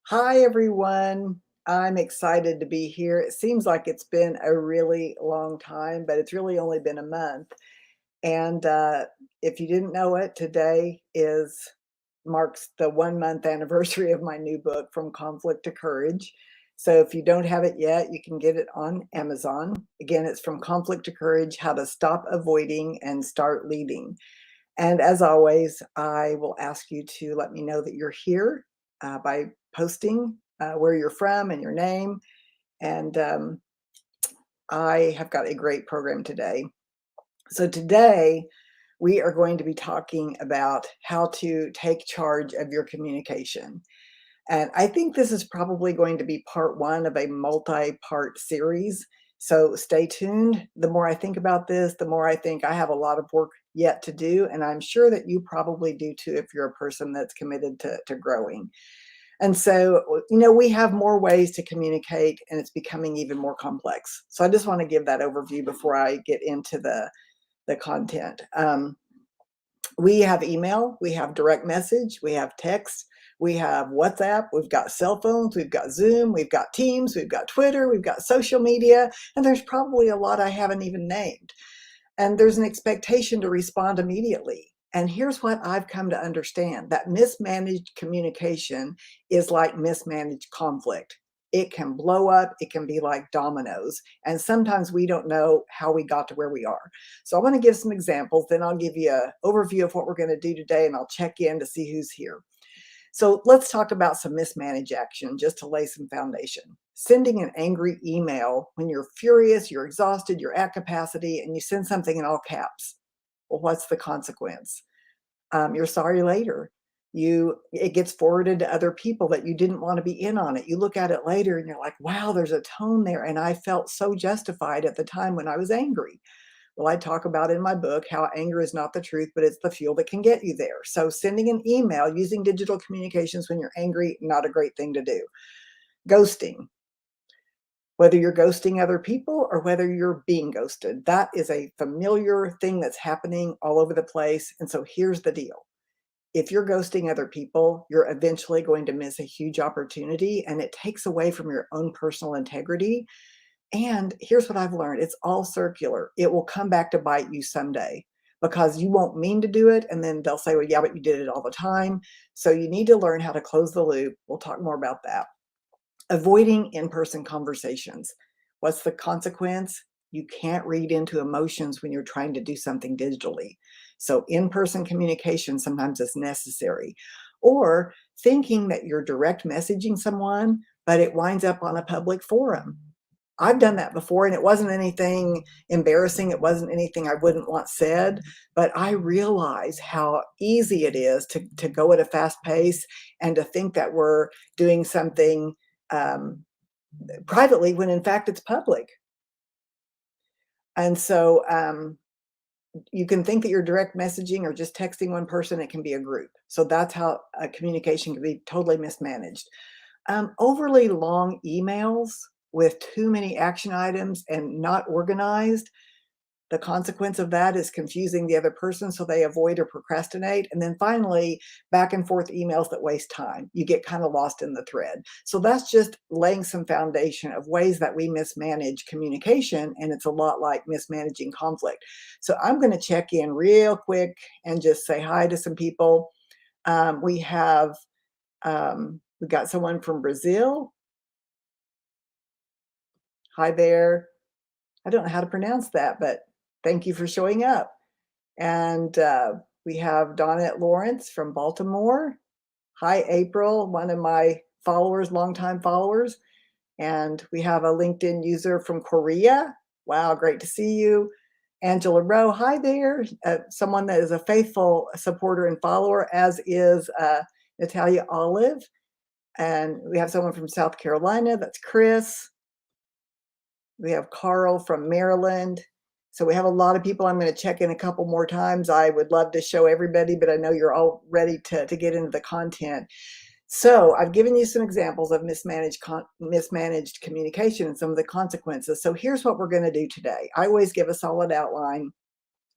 Hi, everyone. I'm excited to be here. It seems like it's been a really long time, but it's really only been a month. And if you didn't know it, today is marks the 1 month anniversary of my new book, From Conflict to Courage. So if you don't have it yet, you can get it on Amazon. Again, it's From Conflict to Courage: How to Stop Avoiding and Start Leading. And as always, I will ask you to let me know that you're here by posting where you're from and your name. And I have got a great program today. So today we are going to be talking about how to take charge of your communication. And I think this is probably going to be part one of a multi-part series. So stay tuned. The more I think about this, the more I think I have a lot of work yet to do. And I'm sure that you probably do too if you're a person that's committed to growing. And so, we have more ways to communicate, and it's becoming even more complex. So I just want to give that overview before I get into the content. We have email, we have direct message, we have text, we have WhatsApp, we've got cell phones, we've got Zoom, we've got Teams, we've got Twitter, we've got social media, and there's probably a lot I haven't even named. And there's an expectation to respond immediately. And here's what I've come to understand: that mismanaged communication is like mismanaged conflict. It can blow up, it can be like dominoes. And sometimes we don't know how we got to where we are. So I want to give some examples, then I'll give you an overview of what we're going to do today, and I'll check in to see who's here. So let's talk about some mismanaged action just to lay some foundation. Sending an angry email when you're furious, you're exhausted, you're at capacity, and you send something in all caps. Well, what's the consequence? You're sorry later. It gets forwarded to other people that you didn't want to be in on it. You look at it later and you're like, wow, there's a tone there. And I felt so justified at the time when I was angry. Well, I talk about in my book how anger is not the truth, but it's the fuel that can get you there. So sending an email, using digital communications when you're angry, not a great thing to do. Ghosting, whether you're ghosting other people or whether you're being ghosted, that is a familiar thing that's happening all over the place. And so here's the deal: if you're ghosting other people, you're eventually going to miss a huge opportunity, and it takes away from your own personal integrity. And here's what I've learned: it's all circular. It will come back to bite you someday, because you won't mean to do it. And then they'll say, well, yeah, but you did it all the time. So you need to learn how to close the loop. We'll talk more about that. Avoiding in-person conversations. What's the consequence? You can't read into emotions when you're trying to do something digitally. So in-person communication sometimes is necessary. Or thinking that you're direct messaging someone, but it winds up on a public forum. I've done that before, and it wasn't anything embarrassing. It wasn't anything I wouldn't want said, but I realize how easy it is to go at a fast pace and to think that we're doing something um, privately when in fact it's public. And so you can think that you're direct messaging or just texting one person. It can be a group. So that's how communication can be totally mismanaged. Overly long emails with too many action items and not organized. The consequence of that is confusing the other person, so they avoid or procrastinate. And then finally, back and forth emails that waste time. You get kind of lost in the thread. So that's just laying some foundation of ways that we mismanage communication, and it's a lot like mismanaging conflict. So I'm going to check in real quick and just say hi to some people. We got someone from Brazil. Hi there. I don't know how to pronounce that, but thank you for showing up. And we have Donette Lawrence from Baltimore. Hi, April, one of my followers, longtime followers. And we have a LinkedIn user from Korea. Wow, great to see you. Angela Rowe, hi there. Someone that is a faithful supporter and follower, as is Natalia Olive. And we have someone from South Carolina, that's Chris. We have Carl from Maryland. So we have a lot of people. I'm going to check in a couple more times. I would love to show everybody, but I know you're all ready to get into the content. So I've given you some examples of mismanaged communication and some of the consequences. So here's what we're going to do today. I always give a solid outline.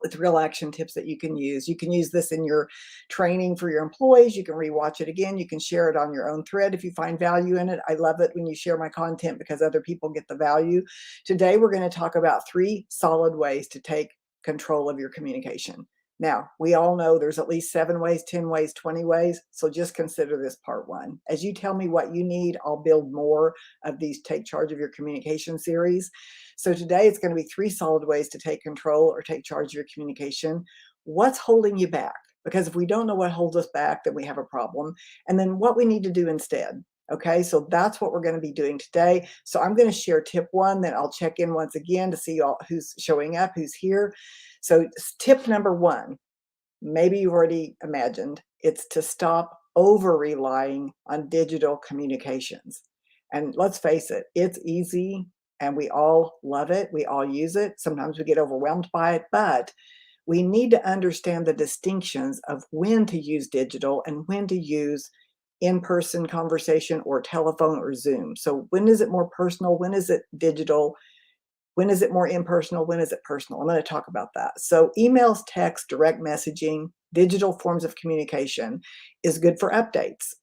with real action tips that you can use. You can use this in your training for your employees. You can rewatch it again. You can share it on your own thread if you find value in it. I love it when you share my content because other people get the value. Today, we're going to talk about 3 solid ways to take control of your communication. Now, we all know there's at least 7 ways, 10 ways, 20 ways. So just consider this part 1. As you tell me what you need, I'll build more of these Take Charge of Your Communication series. So today it's going to be 3 solid ways to take control or take charge of your communication. What's holding you back? Because if we don't know what holds us back, then we have a problem. And then what we need to do instead. Okay, so that's what we're going to be doing today. So I'm going to share tip 1, then I'll check in once again to see all who's showing up, who's here. So tip number 1, maybe you've already imagined, it's to stop over relying on digital communications. And let's face it, it's easy and we all love it. We all use it. Sometimes we get overwhelmed by it, but we need to understand the distinctions of when to use digital and when to use in-person conversation or telephone or Zoom. So when is it more personal? When is it digital? When is it more impersonal? When is it personal? I'm going to talk about that. So emails, text, direct messaging, digital forms of communication is good for updates,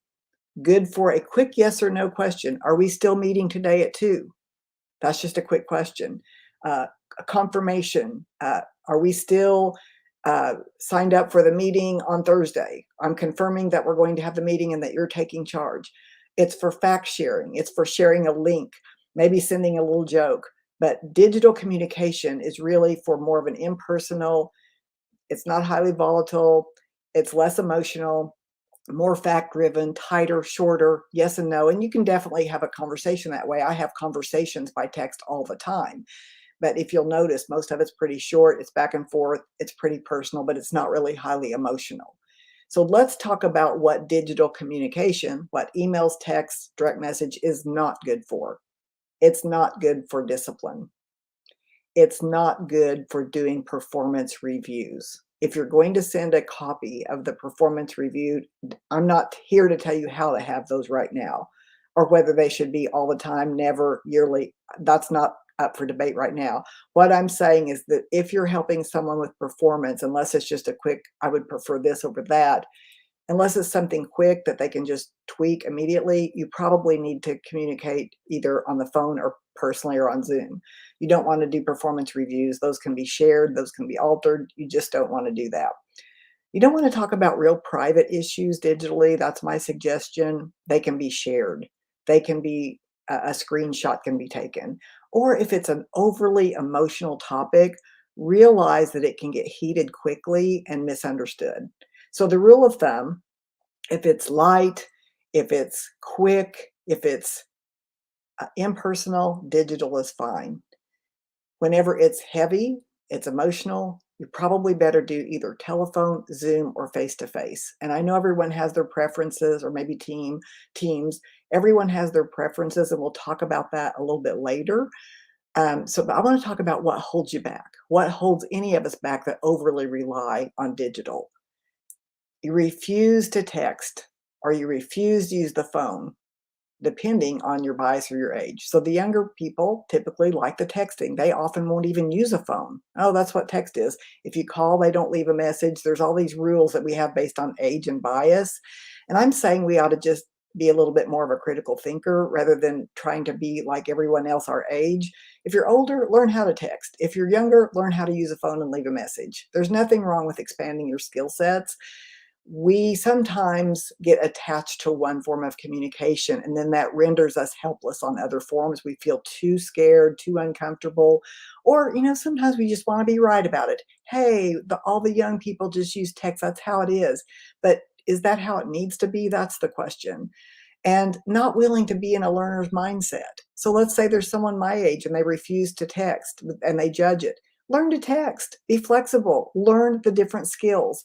good for a quick yes or no question. Are we still meeting today at 2? That's just a quick question. A confirmation. Are we still signed up for the meeting on Thursday? I'm confirming that we're going to have the meeting and that you're taking charge. It's for fact sharing. It's for sharing a link, maybe sending a little joke. But digital communication is really for more of an impersonal, it's not highly volatile, it's less emotional, more fact driven, tighter, shorter, yes and no. And you can definitely have a conversation that way. I have conversations by text all the time. But if you'll notice, most of it's pretty short, it's back and forth, it's pretty personal, but it's not really highly emotional. So let's talk about what digital communication, what emails, texts, direct message is not good for. It's not good for discipline. It's not good for doing performance reviews. If you're going to send a copy of the performance review, I'm not here to tell you how to have those right now or whether they should be all the time, never, yearly. That's not up for debate right now. What I'm saying is that if you're helping someone with performance, unless it's just a quick, I would prefer this over that, unless it's something quick that they can just tweak immediately, you probably need to communicate either on the phone or personally or on Zoom. You don't want to do performance reviews. Those can be shared, those can be altered. You just don't want to do that. You don't want to talk about real private issues digitally. That's my suggestion. They can be shared. They can be a screenshot can be taken. Or if it's an overly emotional topic, realize that it can get heated quickly and misunderstood. So the rule of thumb, if it's light, if it's quick, if it's impersonal, digital is fine. Whenever it's heavy, it's emotional, you probably better do either telephone, Zoom, or face-to-face. And I know everyone has their preferences, or maybe teams. Everyone has their preferences, and we'll talk about that a little bit later. But I want to talk about what holds you back. What holds any of us back that overly rely on digital? You refuse to text or you refuse to use the phone, depending on your bias or your age. So the younger people typically like the texting. They often won't even use a phone. Oh, that's what text is. If you call, they don't leave a message. There's all these rules that we have based on age and bias. And I'm saying we ought to just be a little bit more of a critical thinker rather than trying to be like everyone else our age. If you're older, learn how to text. If you're younger, learn how to use a phone and leave a message. There's nothing wrong with expanding your skill sets. We sometimes get attached to one form of communication, and then that renders us helpless on other forms. We feel too scared, too uncomfortable, or sometimes we just want to be right about it. Hey, all the young people just use text. That's how it is. But is that how it needs to be? That's the question. And not willing to be in a learner's mindset. So let's say there's someone my age and they refuse to text and they judge it. Learn to text. Be flexible. Learn the different skills.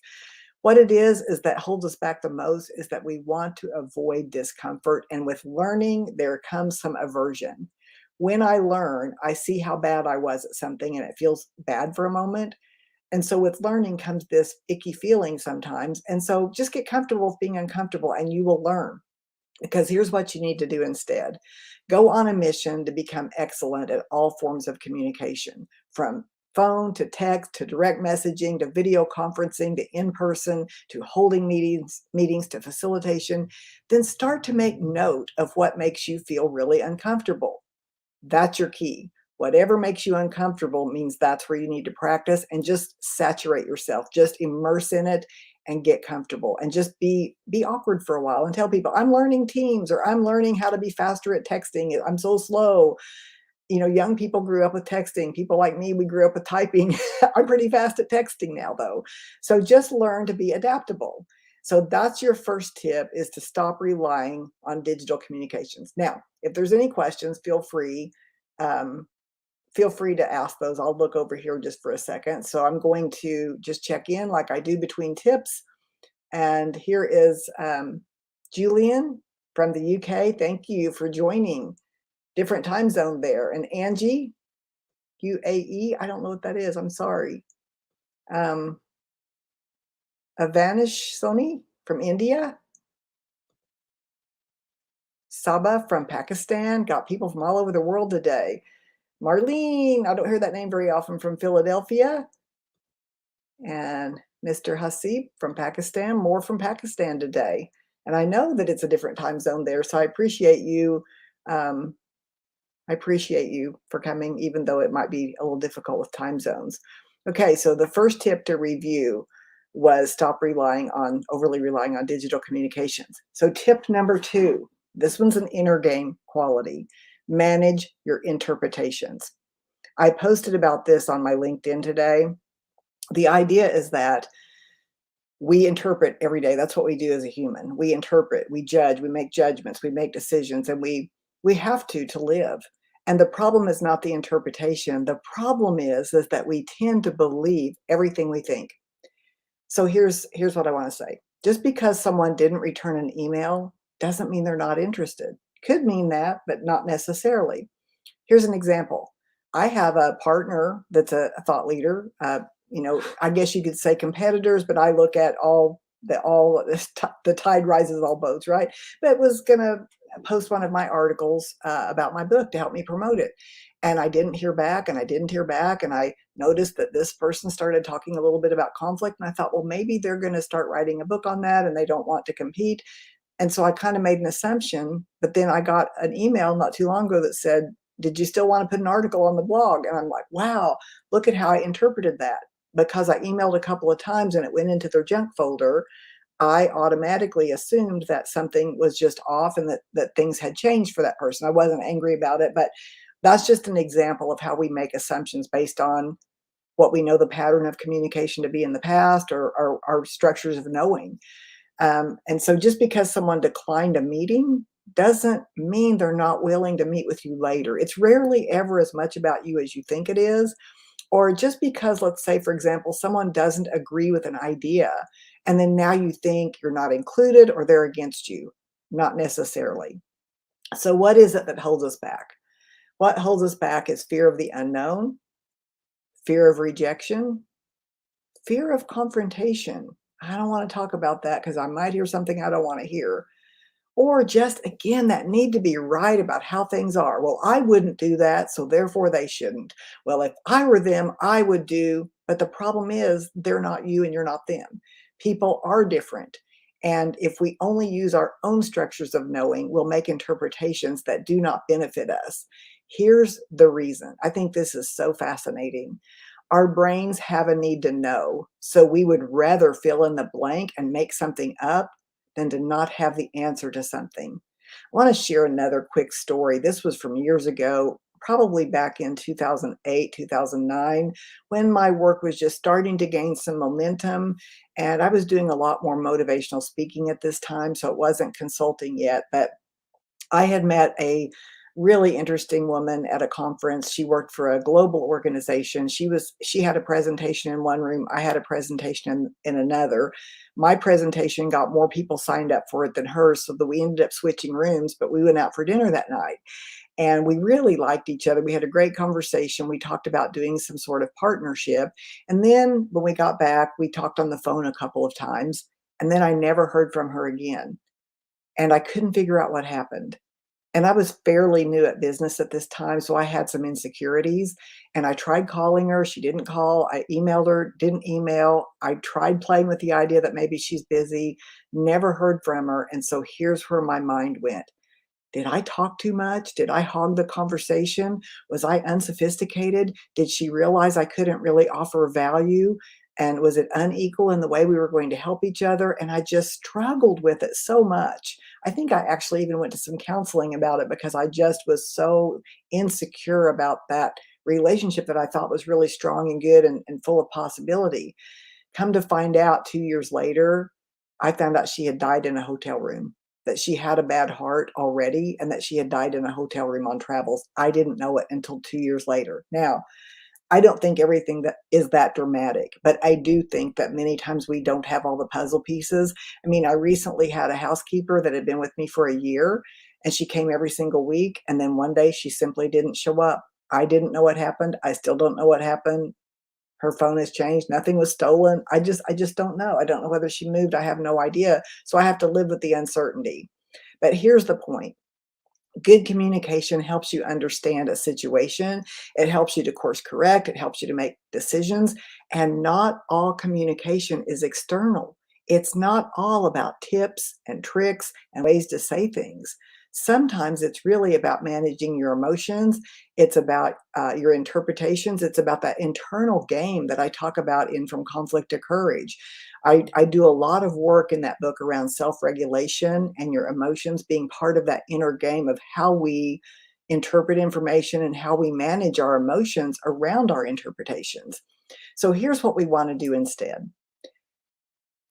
What it is that holds us back the most is that we want to avoid discomfort. And with learning, there comes some aversion. When I learn, I see how bad I was at something and it feels bad for a moment. And so with learning comes this icky feeling sometimes. And so just get comfortable with being uncomfortable and you will learn. Because here's what you need to do instead. Go on a mission to become excellent at all forms of communication, from phone to text to direct messaging to video conferencing to in person to holding meetings to facilitation, then start to make note of what makes you feel really uncomfortable. That's your key. Whatever makes you uncomfortable means that's where you need to practice and just saturate yourself. Just immerse in it and get comfortable and just be awkward for a while and tell people, I'm learning Teams or I'm learning how to be faster at texting. I'm so slow. Young people grew up with texting. People like me, we grew up with typing. I'm pretty fast at texting now, though. So just learn to be adaptable. So that's your first tip, is to stop relying on digital communications. Now, if there's any questions, um, feel free to ask those. I'll look over here just for a second. So I'm going to just check in like I do between tips. And here is Julian from the UK. Thank you for joining. Different time zone there. And Angie, UAE, I don't know what that is. I'm sorry. Um, Avanish Soni from India. Saba from Pakistan. Got people from all over the world today. Marlene, I don't hear that name very often, from Philadelphia. And Mr. Hasib from Pakistan, more from Pakistan today. And I know that it's a different time zone there, so I appreciate you. I appreciate you for coming, even though it might be a little difficult with time zones. Okay, so the first tip to review was stop overly relying on digital communications. So tip number 2, this one's an inner game quality. Manage your interpretations. I posted about this on my LinkedIn today. The idea is that we interpret every day. That's what we do as a human. We interpret, we judge, we make judgments, we make decisions, and we have to live. And the problem is not the interpretation. The problem is that we tend to believe everything we think. So here's what I want to say. Just because someone didn't return an email doesn't mean they're not interested. Could mean that, but not necessarily. Here's an example. I have a partner that's a thought leader. I guess you could say competitors, but I look at the tide rises all boats, right? But was going to post one of my articles about my book to help me promote it. And I didn't hear back, and I didn't hear back. And I noticed that this person started talking a little bit about conflict. And I thought, well, maybe they're going to start writing a book on that and they don't want to compete. And so I kind of made an assumption, but then I got an email not too long ago that said, did you still want to put an article on the blog? And I'm like, wow, look at how I interpreted that. Because I emailed a couple of times and it went into their junk folder, I automatically assumed that something was just off and that things had changed for that person. I wasn't angry about it, but that's just an example of how we make assumptions based on what we know the pattern of communication to be in the past, or our structures of knowing. And so just because someone declined a meeting doesn't mean they're not willing to meet with you later. It's rarely ever as much about you as you think it is. Or just because, let's say, for example, someone doesn't agree with an idea, and then now you think you're not included or they're against you. Not necessarily. So, what is it that holds us back? What holds us back is fear of the unknown, fear of rejection, fear of confrontation. I don't want to talk about that because I might hear something I don't want to hear. Or just, again, that need to be right about how things are. Well, I wouldn't do that, so therefore they shouldn't. Well, if I were them, I would do. But the problem is, they're not you and you're not them. People are different. And if we only use our own structures of knowing, we'll make interpretations that do not benefit us. Here's the reason. I think this is so fascinating. Our brains have a need to know. So we would rather fill in the blank and make something up than to not have the answer to something. I want to share another quick story. This was from years ago, probably back in 2008, 2009, when my work was just starting to gain some momentum. And I was doing a lot more motivational speaking at this time, so it wasn't consulting yet. But I had met a really interesting woman at a conference. She worked for a global organization. She had a presentation in one room. I had a presentation in another. My presentation got more people signed up for it than hers, so that we ended up switching rooms, but we went out for dinner that night. And we really liked each other. We had a great conversation. We talked about doing some sort of partnership. And then when we got back, we talked on the phone a couple of times. And then I never heard from her again. And I couldn't figure out what happened. And I was fairly new at business at this time, so I had some insecurities, and I tried calling her, she didn't call. I emailed her, didn't email. I tried playing with the idea that maybe she's busy, never heard from her, and so here's where my mind went. Did I talk too much? Did I hog the conversation? Was I unsophisticated? Did she realize I couldn't really offer value? And was it unequal in the way we were going to help each other? And I just struggled with it so much. I think I actually even went to some counseling about it because I just was so insecure about that relationship that I thought was really strong and good and full of possibility. Come to find out 2 years later, I found out she had died in a hotel room, that she had a bad heart already, and that she had died in a hotel room on travels. I didn't know it until 2 years later. Now, I don't think everything that is that dramatic, but I do think that many times we don't have all the puzzle pieces. I mean, I recently had a housekeeper that had been with me for a year, and she came every single week, and then one day she simply didn't show up. I didn't know what happened. I still don't know what happened. Her phone has changed. Nothing was stolen. I just don't know. I don't know whether she moved. I have no idea. So I have to live with the uncertainty. But here's the point. Good communication helps you understand a situation. It helps you to course correct. It helps you to make decisions. And not all communication is external. It's not all about tips and tricks and ways to say things. Sometimes it's really about managing your emotions. It's about your interpretations. It's about that internal game that I talk about in From Conflict to Courage. I do a lot of work in that book around self-regulation and your emotions being part of that inner game of how we interpret information and how we manage our emotions around our interpretations. So here's what we want to do instead.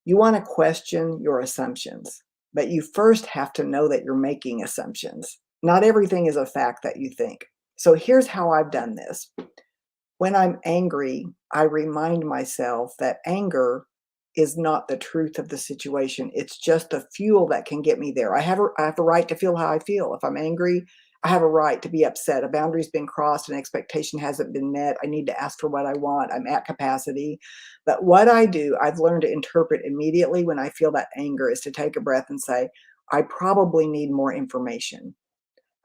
You want to question your assumptions, but you first have to know that you're making assumptions. Not everything is a fact that you think. So here's how I've done this. When I'm angry, I remind myself that anger is not the truth of the situation. It's just the fuel that can get me there. I have a right to feel how I feel. If I'm angry, I have a right to be upset. A boundary's been crossed, an expectation hasn't been met. I need to ask for what I want. I'm at capacity. But what I do, I've learned to interpret immediately when I feel that anger is to take a breath and say, I probably need more information.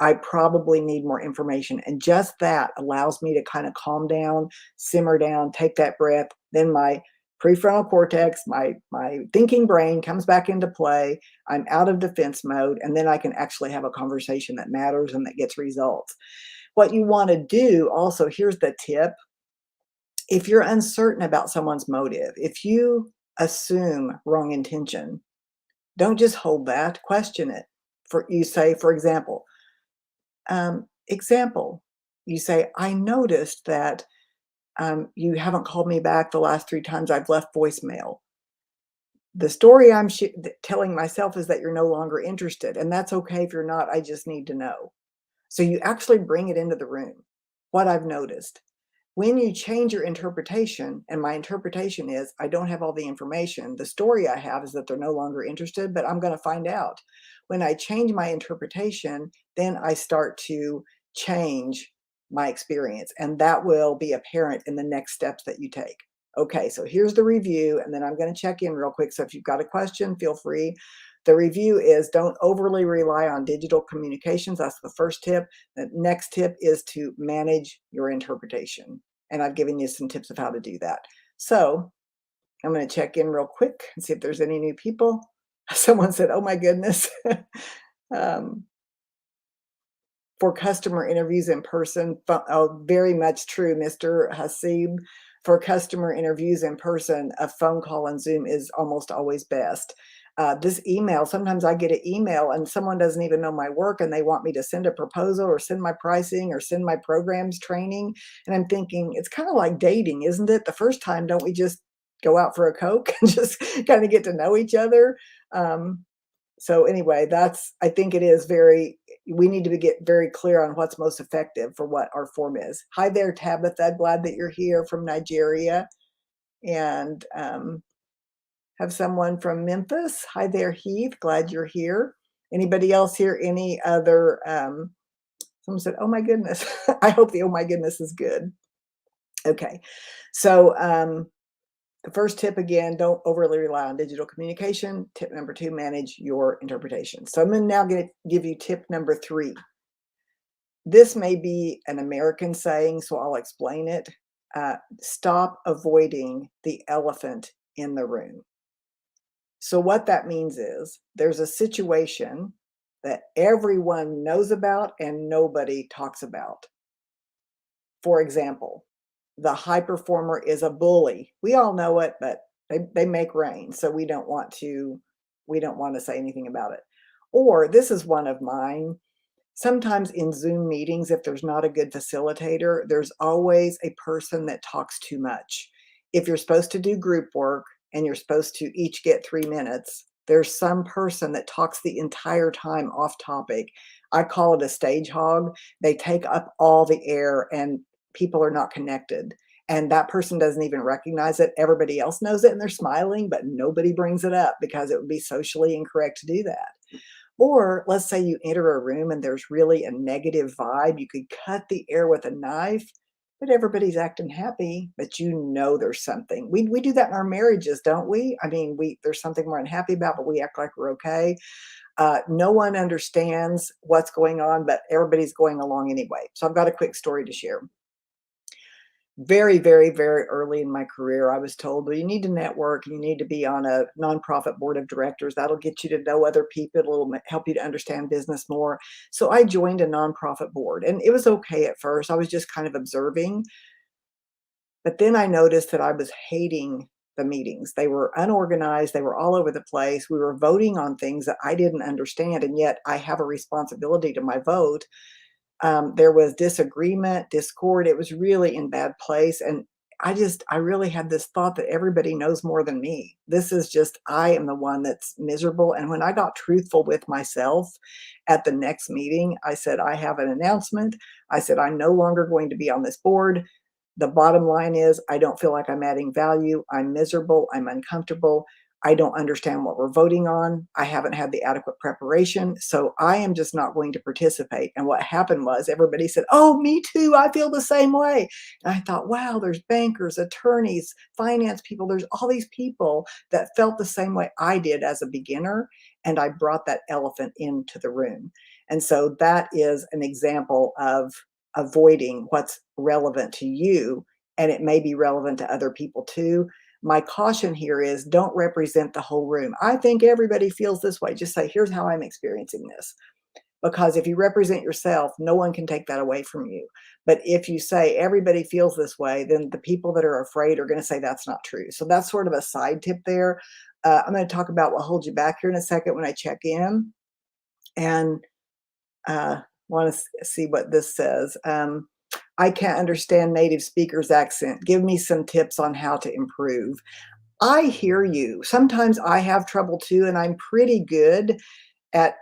I probably need more information. And just that allows me to kind of calm down, simmer down, take that breath. Then my prefrontal cortex, my thinking brain comes back into play. I'm out of defense mode, and then I can actually have a conversation that matters and that gets results. What you want to do also, here's the tip. If you're uncertain about someone's motive, if you assume wrong intention, don't just hold that, question it. For you say, for example, you say, I noticed that you haven't called me back the last 3 times I've left voicemail. The story telling myself is that you're no longer interested. And that's okay if you're not. I just need to know. So you actually bring it into the room. What I've noticed. When you change your interpretation, and my interpretation is I don't have all the information, the story I have is that they're no longer interested, but I'm going to find out. When I change my interpretation, then I start to change my experience, and that will be apparent in the next steps that you take. Okay, so here's the review, and then I'm going to check in real quick. So if you've got a question, feel free. The review is don't overly rely on digital communications. That's the first tip. The next tip is to manage your interpretation. And I've given you some tips of how to do that. So I'm going to check in real quick and see if there's any new people. Someone said, oh my goodness. um, for customer interviews in person, oh, very much true, Mr. Hasib. For customer interviews in person, a phone call on Zoom is almost always best. This email, sometimes I get an email and someone doesn't even know my work and they want me to send a proposal or send my pricing or send my programs training. And I'm thinking, it's kind of like dating, isn't it? The first time, don't we just go out for a Coke and just kind of get to know each other? So anyway, I think it is we need to get very clear on what's most effective for what our form is. Hi there, Tabitha. Glad that you're here from Nigeria. And have someone from Memphis. Hi there, Heath. Glad you're here. Anybody else here? Any other? Someone said, oh my goodness. I hope the oh my goodness is good. Okay. So the first tip again, don't overly rely on digital communication. Tip number 2, manage your interpretation. So I'm now going to give you tip number 3. This may be an American saying, so I'll explain it. Stop avoiding the elephant in the room. So, what that means is there's a situation that everyone knows about and nobody talks about. For example, the high performer is a bully. We all know it, but they make rain, so we don't want to say anything about it. Or this is one of mine. Sometimes in Zoom meetings, if there's not a good facilitator, there's always a person that talks too much. If you're supposed to do group work and you're supposed to each get 3 minutes, there's some person that talks the entire time off topic. I call it a stage hog. They take up all the air and people are not connected. And that person doesn't even recognize it. Everybody else knows it and they're smiling, but nobody brings it up because it would be socially incorrect to do that. Or let's say you enter a room and there's really a negative vibe, you could cut the air with a knife, but everybody's acting happy, but you know there's something. We do that in our marriages, don't we? I mean, we there's something we're unhappy about, but we act like we're okay. No one understands what's going on, but everybody's going along anyway. So I've got a quick story to share. Very, very, very early in my career, I was told, well, you need to network and you need to be on a nonprofit board of directors. That'll get you to know other people. It'll help you to understand business more. So I joined a nonprofit board and it was okay at first. I was just kind of observing. But then I noticed that I was hating the meetings. They were unorganized. They were all over the place. We were voting on things that I didn't understand. And yet I have a responsibility to my vote. There was disagreement, discord. It was really in bad place. And I really had this thought that everybody knows more than me. This is just, I am the one that's miserable. And when I got truthful with myself at the next meeting, I said, I have an announcement. I said, I'm no longer going to be on this board. The bottom line is, I don't feel like I'm adding value. I'm miserable. I'm uncomfortable. I don't understand what we're voting on. I haven't had the adequate preparation. So I am just not going to participate. And what happened was everybody said, oh, me too. I feel the same way. And I thought, wow, there's bankers, attorneys, finance people. There's all these people that felt the same way I did as a beginner. And I brought that elephant into the room. And so that is an example of avoiding what's relevant to you. And it may be relevant to other people too. My caution here is don't represent the whole room. I think everybody feels this way. Just say, here's how I'm experiencing this. Because if you represent yourself, no one can take that away from you. But if you say everybody feels this way, then the people that are afraid are going to say that's not true. So that's sort of a side tip there. I'm going to talk about what holds you back here in a second when I check in. And want to see what this says. I can't understand native speakers' accent. Give me some tips on how to improve. I hear you. Sometimes I have trouble too, and I'm pretty good at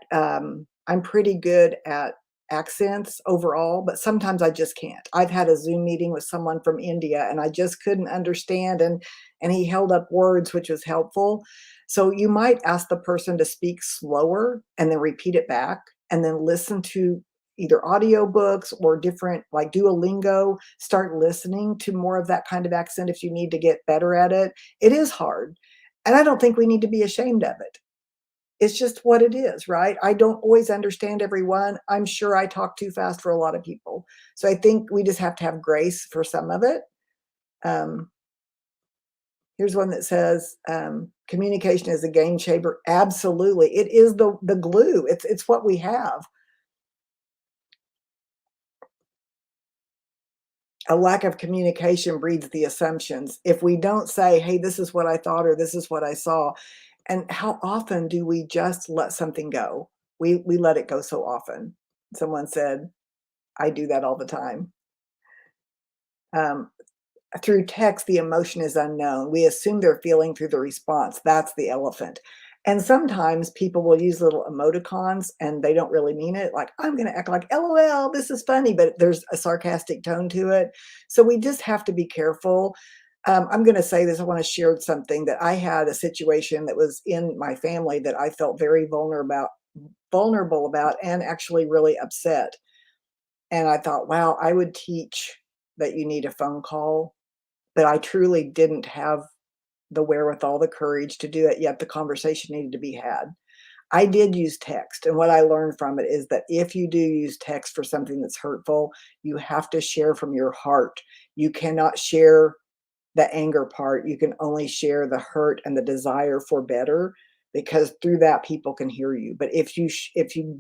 accents overall, but sometimes I just can't. I've had a Zoom meeting with someone from India and I just couldn't understand and he held up words which was helpful. So you might ask the person to speak slower and then repeat it back and then listen to either audiobooks or different like Duolingo, start listening to more of that kind of accent if you need to get better at it. It is hard. And I don't think we need to be ashamed of it. It's just what it is, right? I don't always understand everyone. I'm sure I talk too fast for a lot of people. So I think we just have to have grace for some of it. Um, Here's one that says, communication is a game changer. Absolutely. It is the glue. It's what we have. A lack of communication breeds the assumptions. If we don't say, hey, this is what I thought or this is what I saw, and how often do we just let something go? We let it go so often. Someone said, I do that all the time. Um, Through text, the emotion is unknown. We assume they're feeling through the response. That's the elephant. And sometimes people will use little emoticons and they don't really mean it. Like, I'm going to act like, LOL, this is funny, but there's a sarcastic tone to it. So we just have to be careful. I'm going to say this. I want to share something that I had a situation that was in my family that I felt very vulnerable about, and actually really upset. And I thought, wow, I would teach that you need a phone call, but I truly didn't have the wherewithal, the courage to do it, yet the conversation needed to be had. I did use text, and what I learned from it is that if you do use text for something that's hurtful, you have to share from your heart. You cannot share the anger part. You can only share the hurt and the desire for better, because through that people can hear you. But if you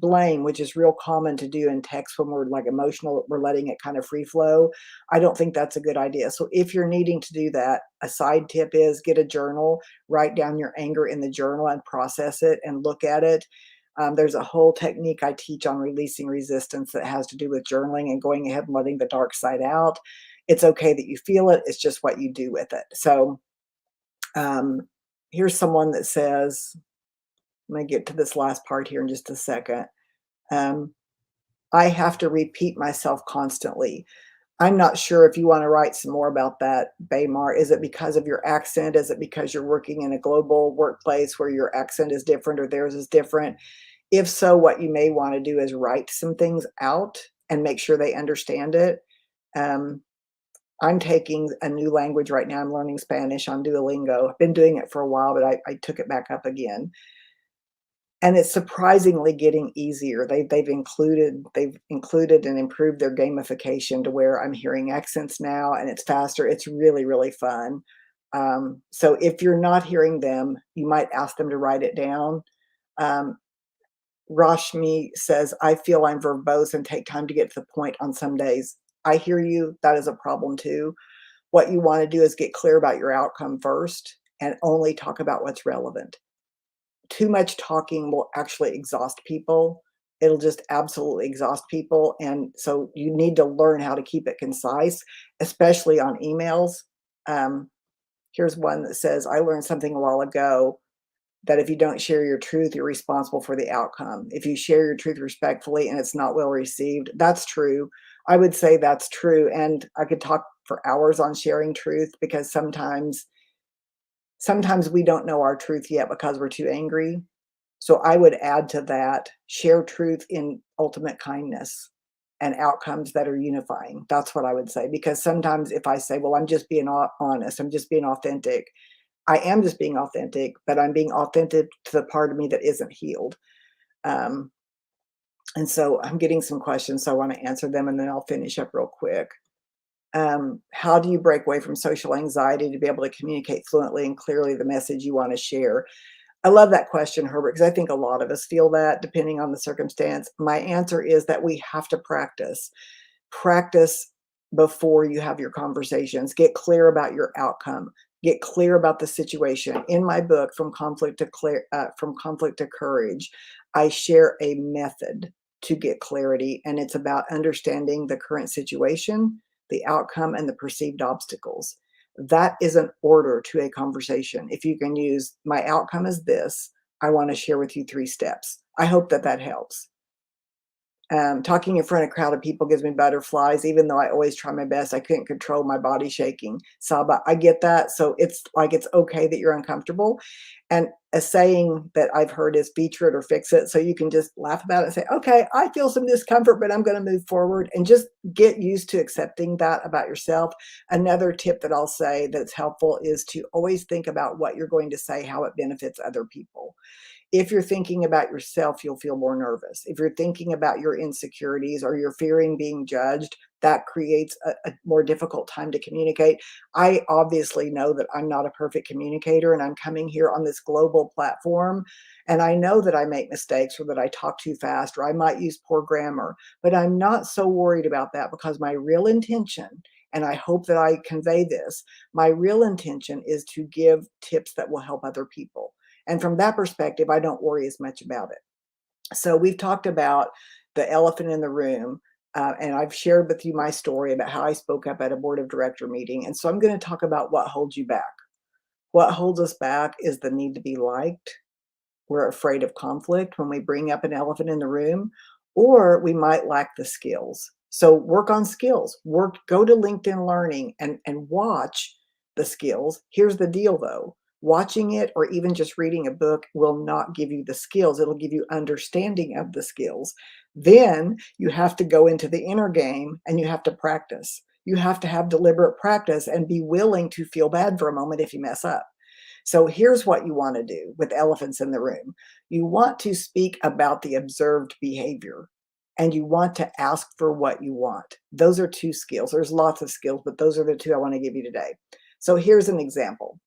blame, which is real common to do in text when we're like emotional, we're letting it kind of free flow. I don't think that's a good idea. So if you're needing to do that, a side tip is get a journal, write down your anger in the journal and process it and look at it. There's a whole technique I teach on releasing resistance that has to do with journaling and going ahead and letting the dark side out. It's okay that you feel it. It's just what you do with it. So um, here's someone that says, I'm going to get to this last part here in just a second. Um, I have to repeat myself constantly. I'm not sure if you want to write some more about that, Baymar. Is it because of your accent? Is it because you're working in a global workplace where your accent is different or theirs is different? If so, what you may want to do is write some things out and make sure they understand it. Um, I'm taking a new language right now. I'm learning Spanish on Duolingo. I've been doing it for a while, but I took it back up again. And it's surprisingly getting easier. They've included and improved their gamification to where I'm hearing accents now and it's faster. It's really, really fun. So if you're not hearing them, you might ask them to write it down. Um, Rashmi says, I feel I'm verbose and take time to get to the point on some days. I hear you. That is a problem too. What you want to do is get clear about your outcome first and only talk about what's relevant. Too much talking will actually exhaust people. It'll just absolutely exhaust people. And so you need to learn how to keep it concise, especially on emails. Um, Here's one that says, I learned something a while ago that if you don't share your truth, you're responsible for the outcome. If you share your truth respectfully and it's not well received, that's true. I would say that's true. And I could talk for hours on sharing truth because sometimes we don't know our truth yet because we're too angry. So I would add to that, share truth in ultimate kindness and outcomes that are unifying. That's what I would say. Because sometimes if I say, well, I'm just being honest, I'm just being authentic, I am just being authentic, but I'm being authentic to the part of me that isn't healed. Um, and so I'm getting some questions, so I want to answer them and then I'll finish up real quick. How do you break away from social anxiety to be able to communicate fluently and clearly the message you want to share? I love that question, Herbert, because I think a lot of us feel that depending on the circumstance. My answer is that we have to practice. Practice before you have your conversations. Get clear about your outcome. Get clear about the situation. In my book, From Conflict to Courage, I share a method to get clarity, and it's about understanding the current situation, the outcome, and the perceived obstacles. That is an order to a conversation. If you can use, my outcome is this, I want to share with you 3 steps. I hope that that helps. Talking in front of a crowd of people gives me butterflies, even though I always try my best. I couldn't control my body shaking. Saba, I get that. So it's like it's okay that you're uncomfortable. And a saying that I've heard is feature it or fix it. So you can just laugh about it and say, okay, I feel some discomfort, but I'm going to move forward and just get used to accepting that about yourself. Another tip that I'll say that's helpful is to always think about what you're going to say, how it benefits other people. If you're thinking about yourself, you'll feel more nervous. If you're thinking about your insecurities or you're fearing being judged, that creates a more difficult time to communicate. I obviously know that I'm not a perfect communicator and I'm coming here on this global platform. And I know that I make mistakes or that I talk too fast or I might use poor grammar, but I'm not so worried about that because my real intention, and I hope that I convey this, my real intention is to give tips that will help other people. And from that perspective, I don't worry as much about it. So we've talked about the elephant in the room, and I've shared with you my story about how I spoke up at a board of director meeting. And so I'm going to talk about what holds you back. What holds us back is the need to be liked. We're afraid of conflict when we bring up an elephant in the room, or we might lack the skills. So work on skills. Go to LinkedIn Learning and watch the skills. Here's the deal though. Watching it or even just reading a book will not give you the skills. It'll give you understanding of the skills. Then you have to go into the inner game and you have to practice. You have to have deliberate practice and be willing to feel bad for a moment if you mess up. So here's what you want to do with elephants in the room. You want to speak about the observed behavior and you want to ask for what you want. Those are two skills. There's lots of skills, but those are the two I want to give you today. So here's an example.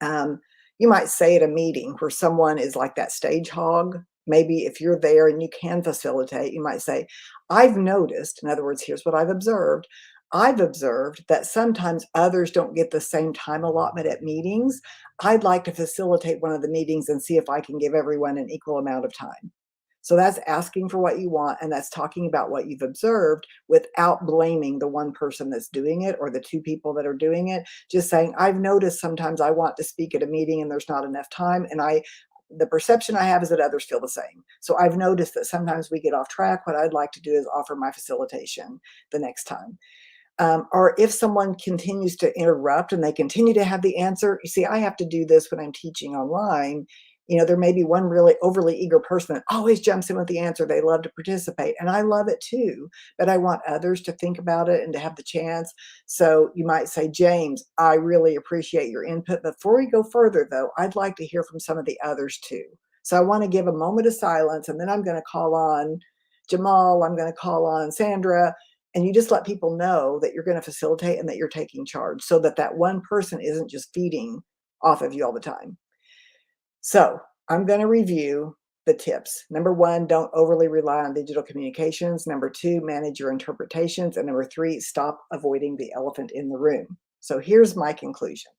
Um, you might say at a meeting where someone is like that stage hog, maybe if you're there and you can facilitate, you might say, I've noticed, in other words, here's what I've observed. I've observed that sometimes others don't get the same time allotment at meetings. I'd like to facilitate one of the meetings and see if I can give everyone an equal amount of time. So that's asking for what you want, and that's talking about what you've observed without blaming the one person that's doing it or the two people that are doing it. Just saying, I've noticed sometimes I want to speak at a meeting and there's not enough time, and the perception I have is that others feel the same. So I've noticed that sometimes we get off track. What I'd like to do is offer my facilitation the next time. Or if someone continues to interrupt and they continue to have the answer, you see, I have to do this when I'm teaching online. There may be one really overly eager person that always jumps in with the answer. They love to participate, and I love it too, but I want others to think about it and to have the chance. So you might say, James, I really appreciate your input. Before we go further, though, I'd like to hear from some of the others too. So I want to give a moment of silence, and then I'm going to call on Jamal, I'm going to call on Sandra, and you just let people know that you're going to facilitate and that you're taking charge so that that one person isn't just feeding off of you all the time. So I'm going to review the tips. Number one, don't overly rely on digital communications. Number two, manage your interpretations. And number three, stop avoiding the elephant in the room. So here's my conclusion.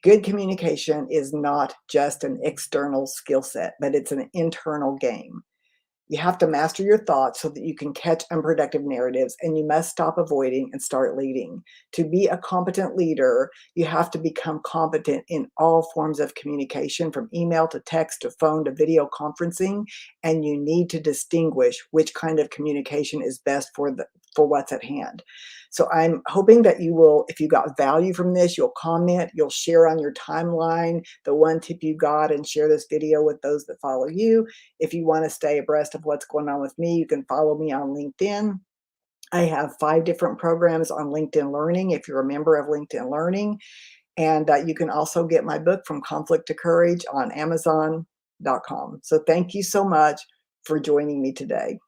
Good communication is not just an external skill set, but it's an internal game. You have to master your thoughts so that you can catch unproductive narratives, and you must stop avoiding and start leading. To be a competent leader, you have to become competent in all forms of communication, from email to text to phone to video conferencing, and you need to distinguish which kind of communication is best for what's at hand. So I'm hoping that you will, if you got value from this, you'll comment, you'll share on your timeline the one tip you got, and share this video with those that follow you. If you want to stay abreast of what's going on with me, you can follow me on LinkedIn. I have 5 different programs on LinkedIn Learning if you're a member of LinkedIn Learning. And you can also get my book, From Conflict to Courage, on Amazon.com. So thank you so much for joining me today.